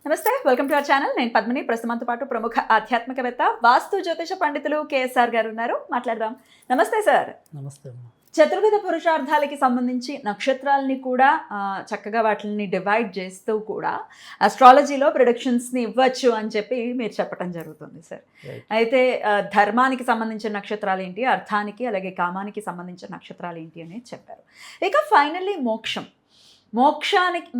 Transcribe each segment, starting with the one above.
నమస్తే, welcome to our channel. నేను పద్మిని. ప్రస్తుతంతో పాటు ప్రముఖ ఆధ్యాత్మికవేత్త, వాస్తు జ్యోతిష పండితులు కేఎస్ఆర్ గారు ఉన్నారు. మాట్లాడదాం. నమస్తే సార్. నమస్తే అమ్మా. చతుర్విధ పురుషార్థాలకి సంబంధించి నక్షత్రాలని కూడా చక్కగా వాటిని డివైడ్ చేస్తూ కూడా అస్ట్రాలజీలో ప్రిడిక్షన్స్ని ఇవ్వచ్చు అని చెప్పి మీరు చెప్పడం జరుగుతుంది సార్. అయితే ధర్మానికి సంబంధించిన నక్షత్రాలు ఏంటి, అర్థానికి అలాగే కామానికి సంబంధించిన నక్షత్రాలు ఏంటి అనేది చెప్పారు. ఇక ఫైనల్లీ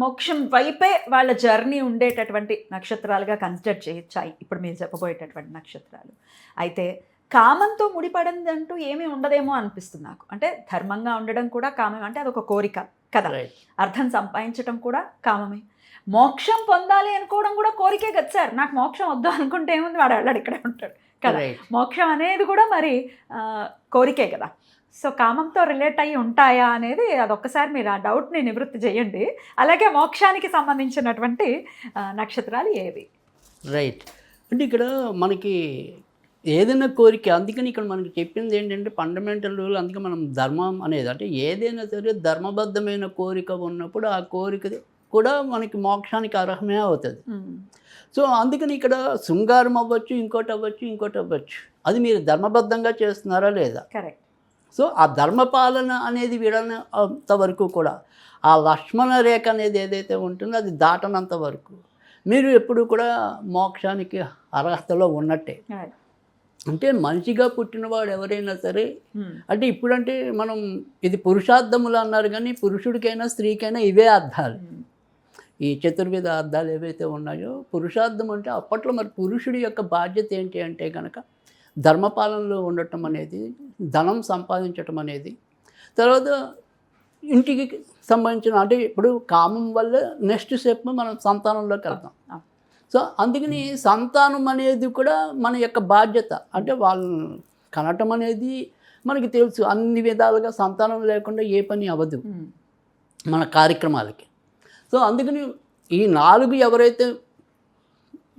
మోక్షం వైపే వాళ్ళ జర్నీ ఉండేటటువంటి నక్షత్రాలుగా కన్సిడర్ చేయొచ్చాయి ఇప్పుడు మీరు చెప్పబోయేటటువంటి నక్షత్రాలు. అయితే కామంతో ముడిపడింది అంటూ ఏమీ ఉండదేమో అనిపిస్తుంది నాకు. అంటే ధర్మంగా ఉండడం కూడా కామం, అంటే అదొక కోరిక కదా. అర్థం సంపాదించడం కూడా కామమే. మోక్షం పొందాలి అనుకోవడం కూడా కోరికే కదా సార్. నాకు మోక్షం వద్దు అనుకుంటే ఏముంది, వాడు వెళ్ళాడు, ఇక్కడే ఉంటాడు కదా. మోక్షం అనేది కూడా మరి కోరికే కదా. సో కామంతో రిలేట్ అయ్యి ఉంటాయా అనేది అదొక్కసారి మీరు ఆ డౌట్ని నివృత్తి చేయండి. అలాగే మోక్షానికి సంబంధించినటువంటి నక్షత్రాలు ఏవి? రైట్. అంటే ఇక్కడ మనకి ఏదైనా కోరిక, అందుకని ఇక్కడ మనకి చెప్పింది ఏంటంటే ఫండమెంటల్ రూల్. అందుకే మనం ధర్మం అనేది, అంటే ఏదైనా సరే ధర్మబద్ధమైన కోరిక ఉన్నప్పుడు ఆ కోరిక కూడా మనకి మోక్షానికి అర్హమే అవుతుంది. సో అందుకని ఇక్కడ శృంగారం అవ్వచ్చు, ఇంకోటి అవ్వచ్చు, అది మీరు ధర్మబద్ధంగా చేస్తున్నారా లేదా. కరెక్ట్. సో ఆ ధర్మపాలన అనేది వీడనంత వరకు కూడా ఆ లక్ష్మణ రేఖ అనేది ఏదైతే ఉంటుందో అది దాటనంత వరకు మీరు ఎప్పుడు కూడా మోక్షానికి అర్హతలో ఉన్నట్టే. అంటే మనిషిగా పుట్టినవాడు ఎవరైనా సరే, అంటే ఇప్పుడంటే మనం ఇది పురుషార్థములు అన్నారు, కానీ పురుషుడికైనా స్త్రీకైనా ఇవే అర్థాలు. ఈ చతుర్విధ అర్థాలు ఏవైతే ఉన్నాయో పురుషార్థం అంటే అప్పట్లో మరి పురుషుడి యొక్క బాధ్యత ఏంటి అంటే కనుక ధర్మపాలనలో ఉండటం అనేది, ధనం సంపాదించటం అనేది, తర్వాత ఇంటికి సంబంధించిన, అంటే ఇప్పుడు కామం వల్ల నెక్స్ట్ స్టెప్ మనం సంతానంలోకి వెళ్తాం. సో అందుకని సంతానం అనేది కూడా మన యొక్క బాధ్యత. అంటే వాళ్ళని కనటం అనేది మనకి తెలుసు, అన్ని విధాలుగా సంతానం లేకుండా ఏ పని అవ్వదు మన కార్యక్రమాలకి. సో అందుకని ఈ 4 ఎవరైతే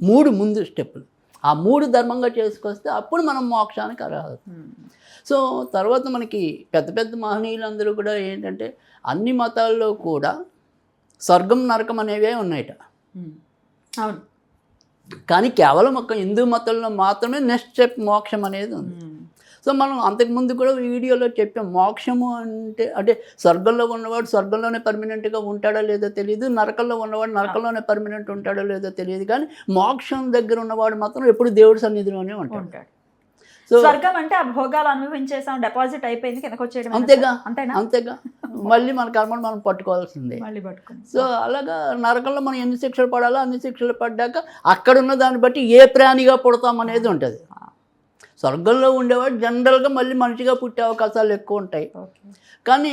3 ముందు స్టెప్పులు, ఆ 3 ధర్మంగా చేసుకొస్తే అప్పుడు మనం మోక్షానికి అర్హత. సో తర్వాత మనకి పెద్ద మహనీయులందరూ కూడా ఏంటంటే అన్ని మతాల్లో కూడా స్వర్గం నరకం అనేవే ఉన్నాయట. అవును. కానీ కేవలం ఒక హిందూ మతంలో మాత్రమే నెక్స్ట్ స్టెప్ మోక్షం అనేది ఉంది. సో మనం అంతకుముందు కూడా వీడియోలో చెప్పాం, మోక్షము అంటే స్వర్గంలో ఉన్నవాడు స్వర్గంలోనే పర్మనెంట్గా ఉంటాడో లేదో తెలియదు, నరకంలో ఉన్నవాడు నరకంలోనే పర్మనెంట్ ఉంటాడో లేదో తెలియదు, కానీ మోక్షం దగ్గర ఉన్నవాడు మాత్రం ఎప్పుడు దేవుడి సన్నిధిలోనే ఉంటాడు. సో స్వర్గం అంటే ఆ భోగాలు అనుభవించేసాం, డిపాజిట్ అయిపోయింది, కిందకు వచ్చేయడం. అంతేగా మళ్ళీ మన కర్మను మనం పట్టుకోవాల్సిందే. సో అలాగా నరకంలో మనం ఎన్ని శిక్షలు పడాలో అన్ని శిక్షలు పడ్డాక అక్కడ ఉన్న దాన్ని బట్టి ఏ ప్రాణిగా పుడతాం అనేది ఉంటుంది. స్వర్గంలో ఉండేవాడు జనరల్గా మళ్ళీ మనిషిగా పుట్టే అవకాశాలు ఎక్కువ ఉంటాయి, కానీ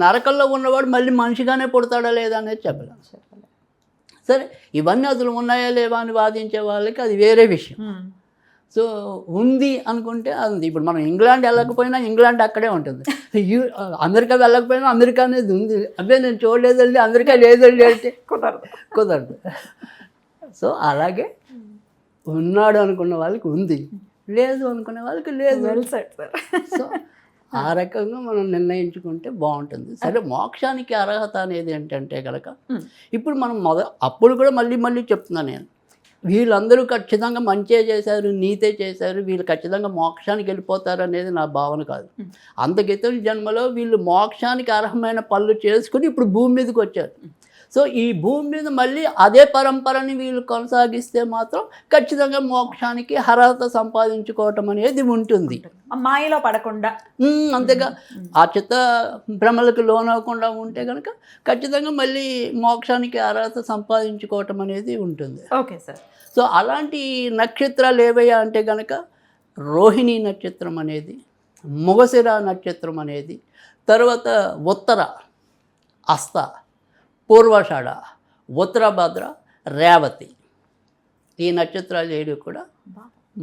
నరకంలో ఉన్నవాడు మళ్ళీ మనిషిగానే పుడతాడా లేదా అనేది చెప్పలేం. సరే, ఇవన్నీ అసలు ఉన్నాయా లేవా అని వాదించే వాళ్ళకి అది వేరే విషయం. సో ఉంది అనుకుంటే అది, ఇప్పుడు మనం ఇంగ్లాండ్ వెళ్ళకపోయినా ఇంగ్లాండ్ అక్కడే ఉంటుంది, అమెరికా వెళ్ళకపోయినా అమెరికా అనేది ఉంది. అదే నేను చూడలేదండి, అమెరికా లేదండి అంటే కుదరదు. సో అలాగే ఉన్నాడు అనుకున్న వాళ్ళకి ఉంది, లేదు అనుకునే వాళ్ళకి లేదు. సో ఆ రకంగా మనం నిర్ణయించుకుంటే బాగుంటుంది. సరే, మోక్షానికి అర్హత అనేది ఏంటంటే కనుక ఇప్పుడు మనం అప్పుడు కూడా మళ్ళీ చెప్తున్నాను నేను, వీళ్ళందరూ ఖచ్చితంగా మంచే చేశారు, నీతే చేశారు, వీళ్ళు ఖచ్చితంగా మోక్షానికి వెళ్ళిపోతారు అనేది నా భావన కాదు. అంతకితం జన్మలో వీళ్ళు మోక్షానికి అర్హమైన పనులు చేసుకుని ఇప్పుడు భూమి మీదకి వచ్చారు. సో ఈ భూమి మీద మళ్ళీ అదే పరంపరని వీళ్ళు కొనసాగిస్తే మాత్రం ఖచ్చితంగా మోక్షానికి అర్హత సంపాదించుకోవటం అనేది ఉంటుంది, మాయలో పడకుండా. అంతేగా ఆ చిత్త భ్రమలకు లోనవ్వకుండా ఉంటే కనుక ఖచ్చితంగా మళ్ళీ మోక్షానికి అర్హత సంపాదించుకోవటం అనేది ఉంటుంది. Okay sir. సో అలాంటి నక్షత్రాలు ఏవయ్యా అంటే కనుక రోహిణి నక్షత్రం అనేది, మృగశిర నక్షత్రం అనేది, తర్వాత ఉత్తర హస్త, పూర్వాషాఢ, ఉత్తరాభద్ర, రేవతి, ఈ నక్షత్రాలు 7 కూడా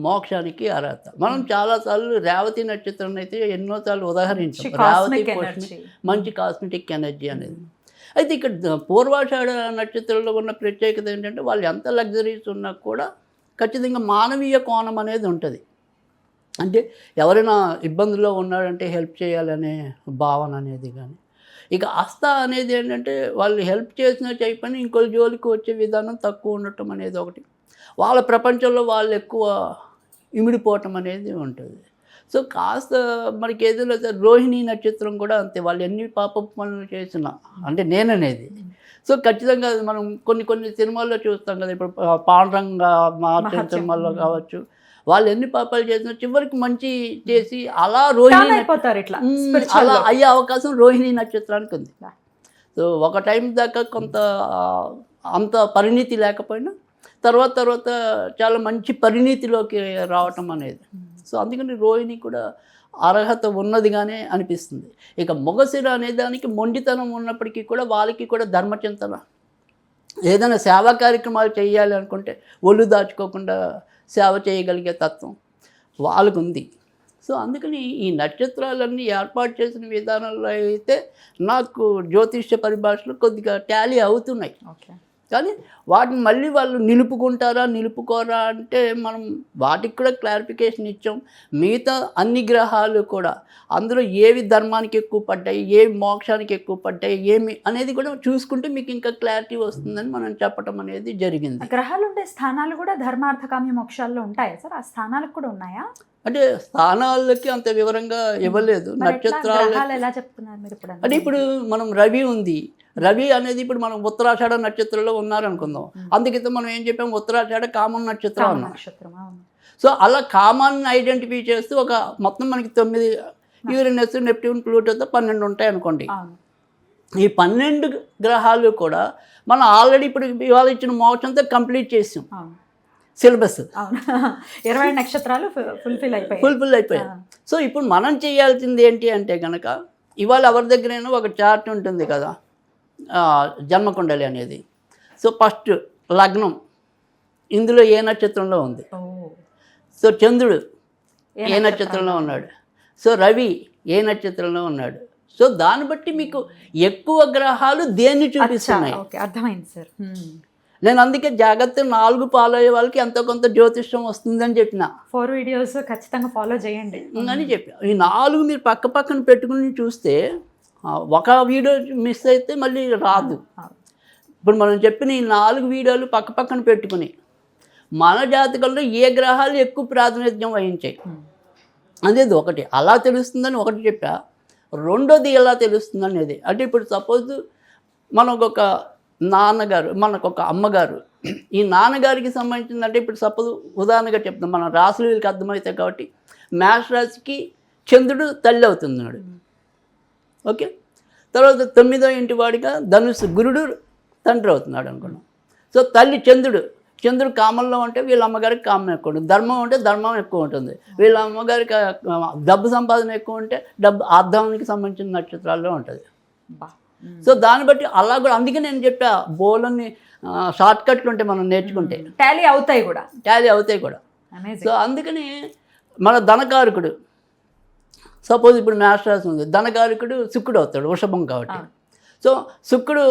మోక్షానికి అర్హత. మనం చాలాసార్లు రేవతి నక్షత్రం అయితే ఎన్నోసార్లు ఉదాహరించాం. రేవతి మంచి కాస్మెటిక్ ఎనర్జీ అనేది. అయితే ఇక్కడ పూర్వాషాఢ నక్షత్రంలో ఉన్న ప్రత్యేకత ఏంటంటే వాళ్ళు ఎంత లగ్జరీస్ ఉన్నా కూడా ఖచ్చితంగా మానవీయ కోణం అనేది ఉంటుంది. అంటే ఎవరైనా ఇబ్బందుల్లో ఉన్నాడంటే హెల్ప్ చేయాలనే భావన అనేది కానీ, ఇక హస్త అనేది ఏంటంటే వాళ్ళు హెల్ప్ చేసినా చేయకపోయినా ఇంకొక జోలికి వచ్చే విధానం తక్కువ ఉండటం అనేది ఒకటి, వాళ్ళ ప్రపంచంలో వాళ్ళు ఎక్కువ ఇమిడిపోవటం అనేది ఉంటుంది. సో కాస్త మనకి ఏదైనా రోహిణి నక్షత్రం కూడా అంతే, వాళ్ళు ఎన్ని పాప పనులు చేసినా అంటే నేననేది. సో ఖచ్చితంగా అది మనం కొన్ని సినిమాల్లో చూస్తాం కదా, ఇప్పుడు పాండురంగ మహత్యం సినిమాల్లో కావచ్చు, వాళ్ళు ఎన్ని పాపాలు చేసినా చివరికి మంచి చేసి అలా రోహిణి అలా అయ్యే అవకాశం రోహిణి నక్షత్రానికి ఉంది. సో ఒక టైం దాకా కొంత అంత పరిణితి లేకపోయినా తర్వాత చాలా మంచి పరిణితిలోకి రావటం అనేది. సో అందుకని రోహిణి కూడా అర్హత ఉన్నదిగానే అనిపిస్తుంది. ఇక మొగశిర అనే దానికి మొండితనం ఉన్నప్పటికీ కూడా వాళ్ళకి కూడా ధర్మచింతన, ఏదైనా సేవా కార్యక్రమాలు చేయాలి అనుకుంటే ఒళ్ళు దాచుకోకుండా సేవ చేయగలిగే తత్వం వాళ్ళకు ఉంది. సో అందుకని ఈ నక్షత్రాలన్నీ ఏర్పాటు చేసిన విధానంలో అయితే నాకు జ్యోతిష్య పరిభాషలో కొద్దిగా టాలీ అవుతున్నాయి. కానీ వాటిని మళ్ళీ వాళ్ళు నిలుపుకుంటారా నిలుపుకోరా అంటే మనం వాటికి కూడా క్లారిఫికేషన్ ఇచ్చాం. మిగతా అన్ని గ్రహాలు కూడా అందులో ఏవి ధర్మానికి ఎక్కువ పడ్డాయి, ఏవి మోక్షానికి ఎక్కువ పడ్డాయి, ఏమి అనేది కూడా చూసుకుంటే మీకు ఇంకా క్లారిటీ వస్తుందని మనం చెప్పడం అనేది జరిగింది. గ్రహాలు ఉండే స్థానాలు కూడా ధర్మార్థకామ్య మోక్షాల్లో ఉంటాయా సార్? ఆ స్థానాలకు కూడా ఉన్నాయా? అంటే స్థానాలకి అంత వివరంగా ఇవ్వలేదు. నక్షత్రాలు ఎలా చెప్తున్నారు మీరు ఇప్పుడు? అంటే ఇప్పుడు మనం రవి ఉంది, రవి అనేది ఇప్పుడు మనం ఉత్తరాషాఢ నక్షత్రంలో ఉన్నారనుకుందాం, అందుకైతే మనం ఏం చెప్పాం, ఉత్తరాషాఢ కామన్ నక్షత్రం అన్నాం. సో అలా కామాన్ని ఐడెంటిఫై చేస్తూ ఒక మొత్తం మనకి 9 యూరేనస్ నెప్ట్యూన్ ప్లూటోతో 12 ఉంటాయి అనుకోండి. ఈ 12 గ్రహాలు కూడా మనం ఆల్రెడీ ఇప్పుడు ఇవాళ ఇచ్చిన మోక్షంతో కంప్లీట్ చేసాం సిలబస్. 20 నక్షత్రాలు ఫుల్ఫిల్ అయిపోయాయి. సో ఇప్పుడు మనం చేయాల్సింది ఏంటి అంటే కనుక, ఇవాళ ఎవరి దగ్గరైనా ఒక చార్ట్ ఉంటుంది కదా, జన్మకుండలి అనేది. సో ఫస్ట్ లగ్నం ఇందులో ఏ నక్షత్రంలో ఉంది, సో చంద్రుడు ఏ నక్షత్రంలో ఉన్నాడు, సో రవి ఏ నక్షత్రంలో ఉన్నాడు. సో దాన్ని బట్టి మీకు ఎక్కువ గ్రహాలు దేన్ని చూపిస్తున్నాయి. అర్థమైంది సార్. నేను అందుకే జాగ్రత్త 4 ఫాలో అయ్యే వాళ్ళకి ఎంతో కొంత జ్యోతిష్యం వస్తుందని చెప్పిన. 4 వీడియోస్ ఖచ్చితంగా ఫాలో చేయండి అని చెప్పి ఈ 4 మీరు పక్కన పెట్టుకుని చూస్తే ఒక వీడియో మిస్ అయితే మళ్ళీ రాదు. ఇప్పుడు మనం చెప్పిన ఈ 4 వీడియోలు పక్కన పెట్టుకుని మన జాతకంలో ఏ గ్రహాలు ఎక్కువ ప్రాతినిధ్యం వహించాయి అనేది ఒకటి అలా తెలుస్తుందని ఒకటి చెప్పా. రెండోది ఎలా తెలుస్తుంది అనేది అంటే, ఇప్పుడు సపోజ్ మనకొక నాన్నగారు, మనకొక అమ్మగారు, ఈ నాన్నగారికి సంబంధించిందంటే ఇప్పుడు సపోజ్ ఉదాహరణగా చెప్తాం, మన రాశులు వీళ్ళకి అర్థమవుతాయి కాబట్టి మేష రాశికి చంద్రుడు తల్లి అవుతున్నాడు. ఓకే, తర్వాత 9వ ఇంటి వాడిగా ధనుసు గురుడు తండ్రి అవుతున్నాడు అనుకున్నాం. సో తల్లి చంద్రుడు కామంలో ఉంటే వీళ్ళ అమ్మగారికి కామం ఎక్కువ ఉంటుంది, ధర్మం ఉంటే ధర్మం ఎక్కువ ఉంటుంది, వీళ్ళ అమ్మగారికి డబ్బు సంపాదన ఎక్కువ ఉంటే డబ్బు ఆర్ధానికి సంబంధించిన నక్షత్రాల్లో ఉంటుంది. సో దాన్ని బట్టి అలా కూడా అందుకే నేను చెప్పా, బోలన్ని షార్ట్ కట్లు ఉంటే మనం నేర్చుకుంటే టాలీ అవుతాయి కూడా. సో అందుకని మన ధనకారకుడు సపోజ్ ఇప్పుడు మేష రాశి ఉంది, ధనకారకుడు శుక్రుడు అవుతాడు వృషభం కాబట్టి. సో శుక్రుడు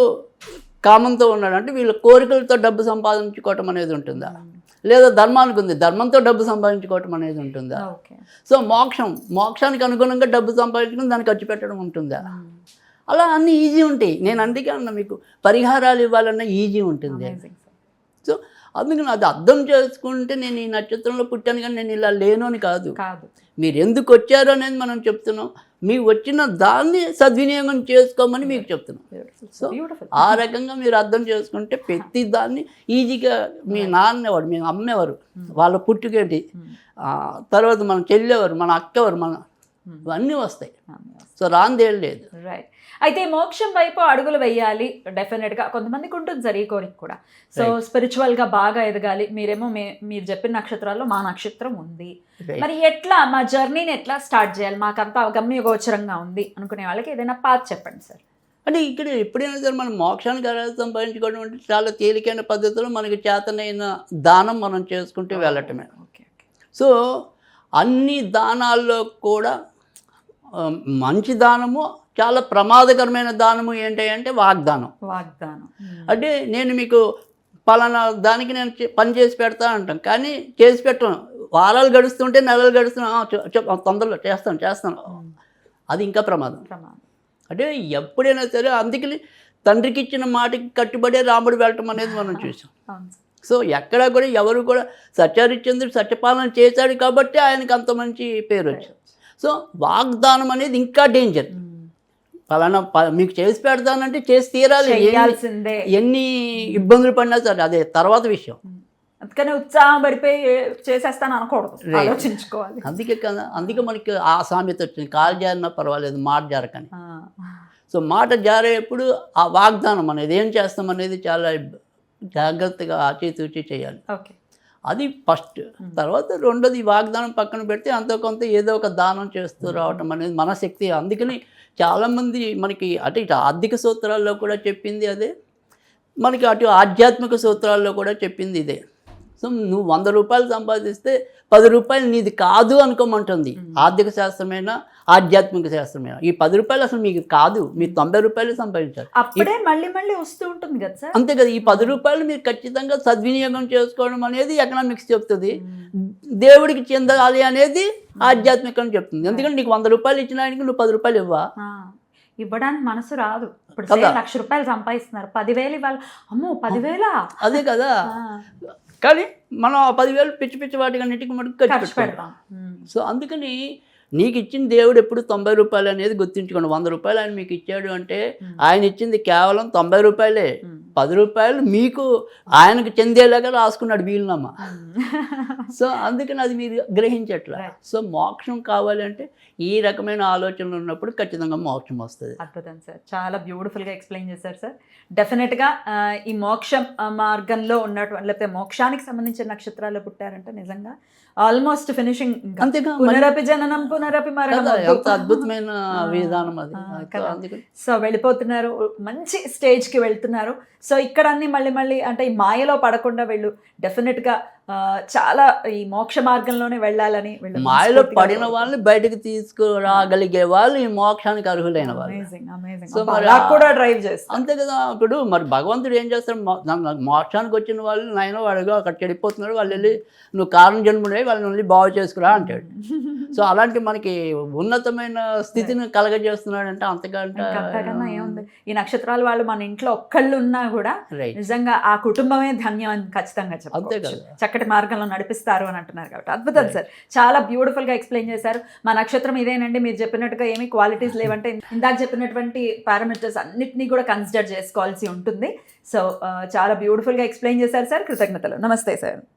కామంతో ఉన్నాడు అంటే వీళ్ళ కోరికలతో డబ్బు సంపాదించుకోవటం అనేది ఉంటుందా, లేదా ధర్మానికి ఉంది ధర్మంతో డబ్బు సంపాదించుకోవటం అనేది ఉంటుందా. సో మోక్షానికి అనుగుణంగా డబ్బు సంపాదించుకుని దాన్ని ఖర్చు పెట్టడం ఉంటుందా, అలా అన్నీ ఈజీ ఉంటాయి. నేను అందుకే అన్నా మీకు పరిహారాలు ఇవ్వాలన్నా ఈజీ ఉంటుంది. సో అందుకని అది అర్థం చేసుకుంటే నేను ఈ నక్షత్రంలో పుట్టాను కానీ నేను ఇలా లేను అని కాదు, మీరు ఎందుకు వచ్చారు అనేది మనం చెప్తున్నాం, మీకు వచ్చిన దాన్ని సద్వినియోగం చేసుకోమని మీకు చెప్తున్నాం. సో ఆ రకంగా మీరు అర్థం చేసుకుంటే ప్రతి దాన్ని ఈజీగా మీ నాన్నెవరు, మీ అమ్మేవారు, వాళ్ళ పుట్టుకేంటి, తర్వాత మన చెల్లెవారు, మన అక్కవారు, మన ఇవన్నీ వస్తాయి. సో రాందేం లేదు. రైట్. అయితే మోక్షం వైపు అడుగులు వేయాలి డెఫినెట్గా, కొంతమందికి ఉంటుంది సార్ ఈ కోరిక కూడా. సో స్పిరిచువల్గా బాగా ఎదగాలి, మీరేమో మీరు చెప్పిన నక్షత్రాల్లో మా నక్షత్రం ఉంది, మరి ఎట్లా మా జర్నీని ఎట్లా స్టార్ట్ చేయాలి, మాకంతా గమ్య గోచరంగా ఉంది అనుకునే వాళ్ళకి ఏదైనా పాత్ చెప్పండి సార్. అంటే ఇక్కడ ఎప్పుడైనా సరే మనం మోక్షానికి అర్హత సంపాదించుకోవడం అంటే చాలా తేలికైన పద్ధతిలో మనకి చేతనైన దానం మనం చేసుకుంటూ వెళ్ళటమే. సో అన్ని దానాల్లో కూడా మంచి దానము, చాలా ప్రమాదకరమైన దానము ఏంటి అంటే వాగ్దానం. అంటే నేను మీకు పలానా దానికి నేను పని చేసి పెడతా అంటాం, కానీ చేసి పెట్టాను, వారాలు గడుస్తుంటే నెలలు గడుస్తున్నా తొందరలో చేస్తాను, అది ఇంకా ప్రమాదం. అంటే ఎప్పుడైనా సరే అందుకని తండ్రికి ఇచ్చిన మాటకి కట్టుబడే రాముడు వెళ్ళటం అనేది మనం చూసాం. అవును సార్. సో ఎక్కడ కూడా ఎవరు కూడా సత్యహరిశ్చంద్రుడు సత్యపాలన చేశాడు కాబట్టి ఆయనకి అంత మంచి పేరు వచ్చింది. సో వాగ్దానం అనేది ఇంకా డేంజర్. పలానా మీకు చేసి పెడతానంటే చేసి తీరాలి, చేయాల్సిందే. ఎన్ని ఇబ్బందులు పడినా సరే అదే తర్వాత విషయం. అందుకని ఉత్సాహం పడిపోయి చేసేస్తాను అనకూడదు, ఆలోచించుకోవాలి. అందుకే మనకి ఆ సామెత వచ్చింది, కాలు జారినా పర్వాలేదు మాట జారకని. సో మాట జారేప్పుడు ఆ వాగ్దానం అనేది ఏం చేస్తాం అనేది చాలా జాగ్రత్తగా ఆచితూచి చేయాలి. ఓకే, అది ఫస్ట్. తర్వాత రెండోది వాగ్దానం పక్కన పెడితే అంతో కొంత ఏదో ఒక దానం చేస్తూ రావటం అనేది మన శక్తి. అందుకని చాలామంది మనకి అటు ఇటు ఆర్థిక సూత్రాల్లో కూడా చెప్పింది అదే, మనకి అటు ఆధ్యాత్మిక సూత్రాల్లో కూడా చెప్పింది ఇదే. సో నువ్వు 100 రూపాయలు సంపాదిస్తే 10 రూపాయలు నీది కాదు అనుకోమంటుంది ఆర్థిక శాస్త్రమైనా ఆధ్యాత్మిక శాస్త్రమైనా. ఈ 10 రూపాయలు అసలు మీకు కాదు, మీరు 90 రూపాయలు సంపాదించాలి. అప్పుడే మళ్ళీ మళ్ళీ వస్తూ ఉంటుంది కదా సార్. అంతే కదా, ఈ 10 రూపాయలు మీరు ఖచ్చితంగా సద్వినియోగం చేసుకోవడం అనేది ఎకనామిక్స్ చెప్తుంది, దేవుడికి చెందాలి అనేది ఆధ్యాత్మికం చెప్తుంది. ఎందుకంటే నీకు 100 రూపాయలు ఇచ్చిన ఆయనకి నువ్వు 10 రూపాయలు ఇవ్వా, ఇవ్వడానికి మనసు రాదు. ఇప్పుడు 1,00,000 రూపాయలు సంపాదిస్తున్నారు, 10,000 ఇవ్వాలి, అమ్మో 10,000. అదే కదా. కానీ మనం ఆ 10,000 పిచ్చి పిచ్చి వాటికన్నిటికీ మనకు ఖర్చు పెడతాం. సో అందుకని నీకు ఇచ్చిన దేవుడు ఎప్పుడు 90 రూపాయలు అనేది గుర్తుంచుకోండి. 100 రూపాయలు ఆయన మీకు ఇచ్చాడు అంటే ఆయన ఇచ్చింది కేవలం 90 రూపాయలే. 10 రూపాయలు మీకు ఆయనకు చెందేలాగా రాసుకున్నాడు వీలునామా. సో అందుకని అది మీరు గ్రహించట్లా. సో మోక్షం కావాలి అంటే ఈ రకమైన ఆలోచనలు ఉన్నప్పుడు ఖచ్చితంగా మోక్షం వస్తుంది. అద్భుతం సార్, చాలా బ్యూటిఫుల్గా ఎక్స్ప్లెయిన్ చేశారు సార్. డెఫినెట్గా ఈ మోక్షం మార్గంలో ఉన్నటువంటి లేకపోతే మోక్షానికి సంబంధించిన నక్షత్రాలు పుట్టారంటే నిజంగా ఆల్మోస్ట్ ఫినిషింగ్. అంతేగా, పునరపి జననం పునరపి మరణం, ఎంత అద్భుతమైన విధానం అది. సో వెళ్ళిపోతున్నారు, మంచి స్టేజ్కి వెళ్తున్నారు. సో ఇక్కడ అన్ని మళ్ళీ మళ్ళీ అంటే ఈ మాయలో పడకుండా వెళ్ళు డెఫినెట్గా చాలా ఈ మోక్ష మార్గంలోనే వెళ్ళాలని. మాయలో పడిన వాళ్ళని బయటకు తీసుకురాగలిగే వాళ్ళు ఈ మోక్షానికి అర్హులైన వాళ్ళు. సో కూడా డ్రైవ్ చేస్తారు. అంతే కదా. ఇప్పుడు మరి భగవంతుడు ఏం చేస్తాడు, మోక్షానికి వచ్చిన వాళ్ళు నాయన వాడుగా అక్కడ చెడిపోతున్నాడు, వాళ్ళు వెళ్ళి నువ్వు కారణ జన్ముడే వాళ్ళని వెళ్ళి బాగు చేసుకురా అంటాడు. సో అలాంటి మనకి ఉన్నతమైన స్థితిని కలగజేస్తున్నాడు అంటే అంతకన్నా ఏముంది. ఈ నక్షత్రాలు వాళ్ళు మన ఇంట్లో ఒక్కళ్ళు ఉన్నా కూడా నిజంగా ఆ కుటుంబమే ధన్యం అని ఖచ్చితంగా చెప్పాలి. చక్కటి మార్గంలో నడిపిస్తారు అని అంటున్నారు కాబట్టి అద్భుతం సార్, చాలా బ్యూటిఫుల్ గా ఎక్స్ప్లెయిన్ చేశారు. మా నక్షత్రం ఇదేనండి, మీరు చెప్పినట్టుగా ఏమి క్వాలిటీస్ లేవంటే ఇందాక చెప్పినటువంటి పారామీటర్స్ అన్నిటినీ కూడా కన్సిడర్ చేసుకోవాల్సి ఉంటుంది. సో చాలా బ్యూటిఫుల్ గా ఎక్స్ప్లెయిన్ చేశారు సార్, కృతజ్ఞతలు. నమస్తే సార్.